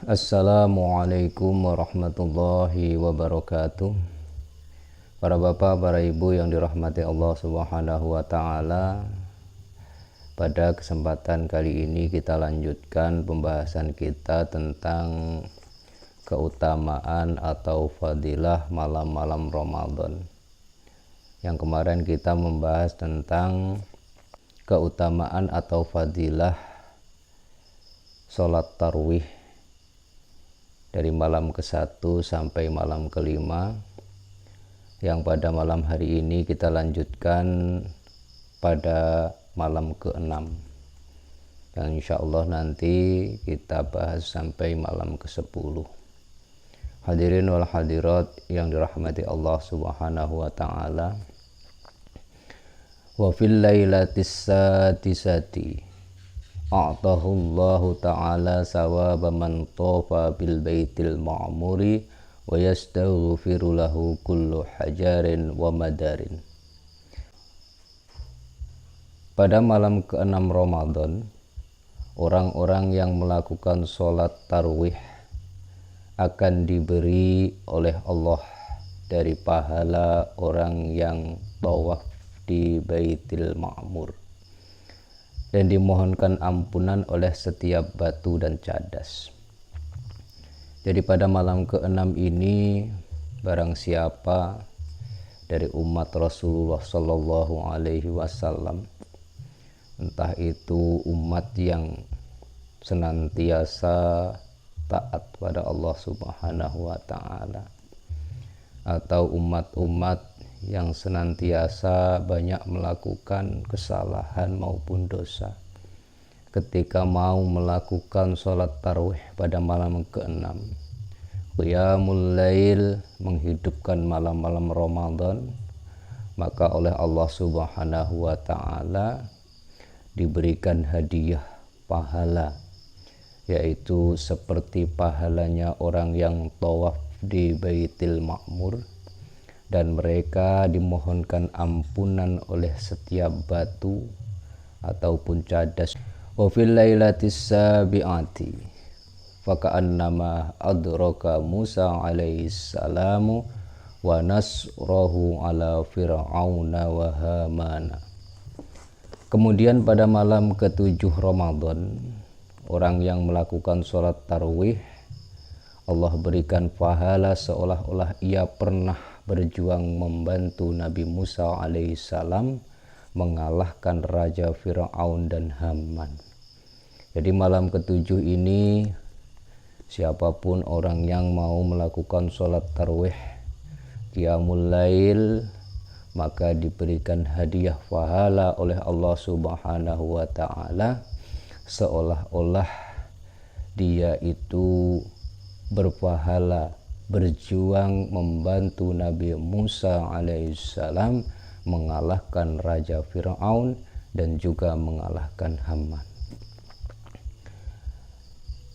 Assalamualaikum warahmatullahi wabarakatuh. Para bapak, para ibu yang dirahmati Allah Subhanahu wa taala. Pada kesempatan kali ini kita lanjutkan pembahasan kita tentang keutamaan atau fadilah malam-malam Ramadan. Yang kemarin kita membahas tentang keutamaan atau fadilah sholat tarawih dari malam ke-1 sampai malam ke-5, yang pada malam hari ini kita lanjutkan pada malam ke-6, yang insya Allah nanti kita bahas sampai malam ke-10. Hadirin wal hadirat yang dirahmati Allah Subhanahu wa ta'ala. Wa fil lailatis sadisati a'tahullahu ta'ala sawaba man tofa bil baitil ma'muri wa yastaghfiru lahu kullu hajarin wa madarin. Pada malam ke-6 Ramadan, orang-orang yang melakukan sholat tarawih akan diberi oleh Allah dari pahala orang yang tawaf di Baitil Ma'mur dan dimohonkan ampunan oleh setiap batu dan cadas. Jadi pada malam ke-6 ini, barang siapa dari umat Rasulullah Sallallahu Alaihi Wasallam, entah itu umat yang senantiasa taat pada Allah Subhanahu wa ta'ala, atau umat-umat yang senantiasa banyak melakukan kesalahan maupun dosa, ketika mau melakukan sholat tarawih pada malam ke-6, qiyamul lail, menghidupkan malam-malam Ramadan, maka oleh Allah Subhanahu wa ta'ala diberikan hadiah pahala, yaitu seperti pahalanya orang yang tawaf di Baitil Ma'mur, dan mereka dimohonkan ampunan oleh setiap batu ataupun cadas. Wa fil lailatis sabi'ati faka'annama adraka Musa alaihi salamu wa nasrahu ala fir'auna wa hamana. Kemudian pada malam ke-7 Ramadan, orang yang melakukan sholat tarawih, Allah berikan pahala seolah-olah ia pernah berjuang membantu Nabi Musa alaihissalam mengalahkan Raja Fir'aun dan Haman. Jadi malam ke-7 ini, siapapun orang yang mau melakukan sholat tarawih, qiyamul lail, maka diberikan hadiah pahala oleh Allah Subhanahu wa ta'ala, seolah-olah dia itu berpahala berjuang membantu Nabi Musa alaihissalam mengalahkan Raja Fir'aun dan juga mengalahkan Haman.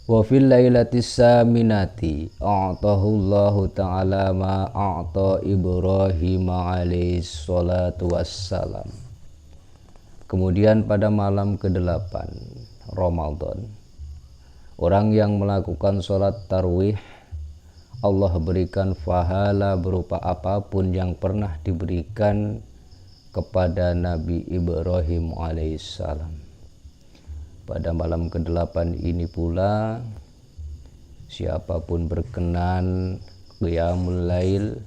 Wa fil lailatis saminati a'tahullahu ta'ala ma a'ta Ibrahim alaihi salatu wassalam. Kemudian pada malam ke-8 Ramadan, orang yang melakukan sholat tarawih, Allah berikan pahala berupa apapun yang pernah diberikan kepada Nabi Ibrahim alaihissalam. Pada malam ke-8 ini pula, siapapun berkenan qiyamul lail,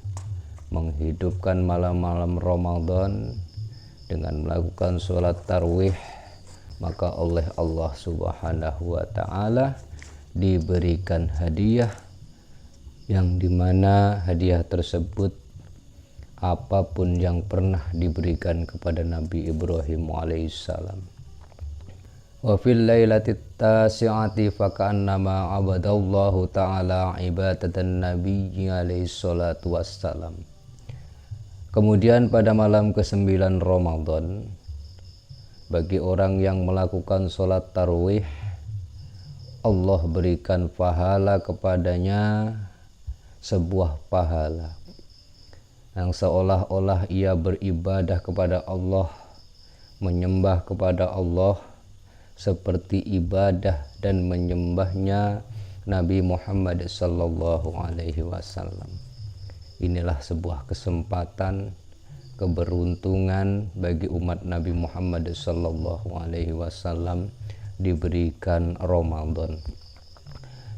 menghidupkan malam-malam Ramadan dengan melakukan sholat tarawih, maka oleh Allah Subhanahu wa ta'ala diberikan hadiah, yang dimana hadiah tersebut apapun yang pernah diberikan kepada Nabi Ibrahim alaihissalam. Wa fil lailatit tasi'ati faka'annama abadallahu ta'ala ibadatan nabiyyi alaihi salatu wassalam. Kemudian pada malam ke-9 Ramadan, bagi orang yang melakukan sholat tarawih, Allah berikan pahala kepadanya, sebuah pahala yang seolah-olah ia beribadah kepada Allah, menyembah kepada Allah seperti ibadah dan menyembahnya Nabi Muhammad sallallahu alaihi wasallam. Inilah sebuah kesempatan, keberuntungan bagi umat Nabi Muhammad sallallahu alaihi wasallam diberikan Ramadan,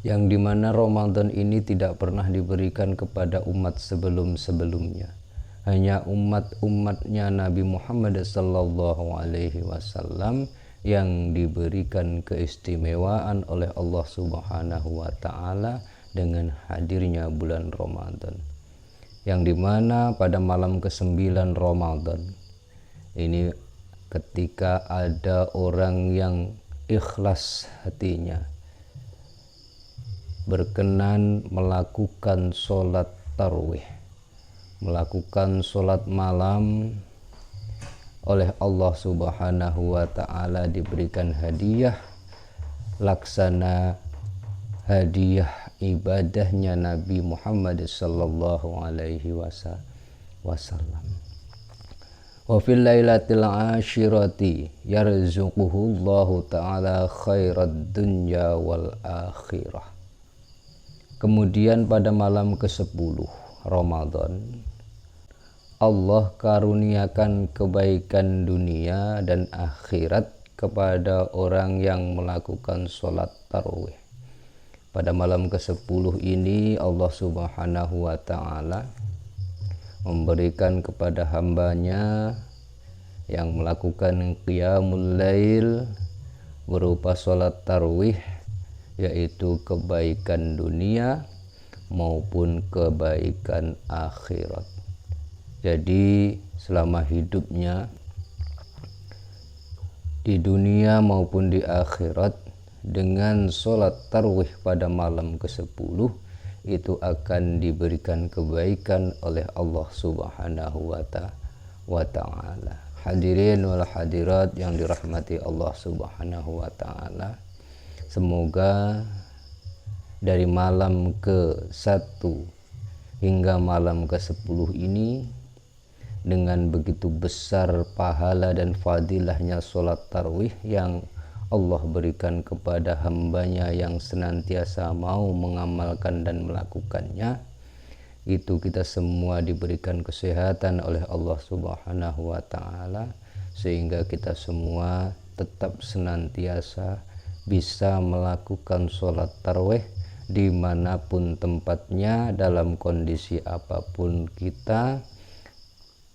yang dimana Ramadan ini tidak pernah diberikan kepada umat sebelum-sebelumnya. Hanya umat-umatnya Nabi Muhammad sallallahu alaihi wasallam yang diberikan keistimewaan oleh Allah Subhanahu wa taala dengan hadirnya bulan Ramadan. Yang dimana pada malam ke-9 Ramadan ini, ketika ada orang yang ikhlas hatinya berkenan melakukan sholat tarawih, melakukan sholat malam, oleh Allah Subhanahu wa taala diberikan hadiah laksana hadiah ibadahnya Nabi Muhammad sallallahu alaihi wasallam. Wa fil lailatil ashirati yarzuquhu Allahu ta'ala khairad dunya wal akhirah. Kemudian pada malam ke-10 Ramadan, Allah karuniakan kebaikan dunia dan akhirat kepada orang yang melakukan sholat tarawih. Pada malam ke-10 ini Allah Subhanahu wa ta'ala memberikan kepada hambanya yang melakukan qiyamul lail berupa sholat tarawih, yaitu kebaikan dunia maupun kebaikan akhirat. Jadi selama hidupnya di dunia maupun di akhirat, dengan sholat tarawih pada malam ke-10 itu akan diberikan kebaikan oleh Allah Subhanahu wa ta'ala. Hadirin wal hadirat yang dirahmati Allah Subhanahu wa ta'ala, semoga dari malam ke-1 hingga malam ke-10 ini, dengan begitu besar pahala dan fadilahnya sholat tarawih yang Allah berikan kepada hambanya yang senantiasa mau mengamalkan dan melakukannya, itu kita semua diberikan kesehatan oleh Allah Subhanahu wa ta'ala, sehingga kita semua tetap senantiasa bisa melakukan sholat tarawih dimanapun tempatnya, dalam kondisi apapun kita,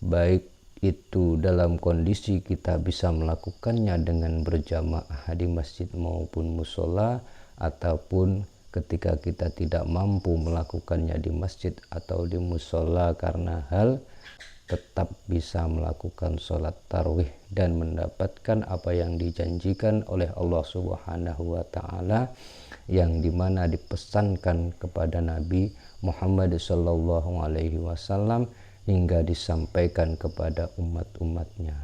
baik itu dalam kondisi kita bisa melakukannya dengan berjamaah di masjid maupun musola, ataupun ketika kita tidak mampu melakukannya di masjid atau di musola karena hal, tetap bisa melakukan sholat tarawih dan mendapatkan apa yang dijanjikan oleh Allah Subhanahu wa ta'ala, yang dimana dipesankan kepada Nabi Muhammad sallallahu alaihi wasallam hingga disampaikan kepada umat-umatnya.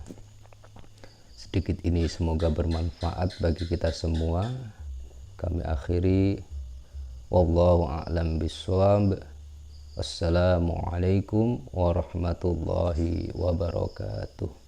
Sedikit ini semoga bermanfaat bagi kita semua. Kami akhiri, wallahu a'lam bishawab. Wassalamualaikum warahmatullahi wabarakatuh.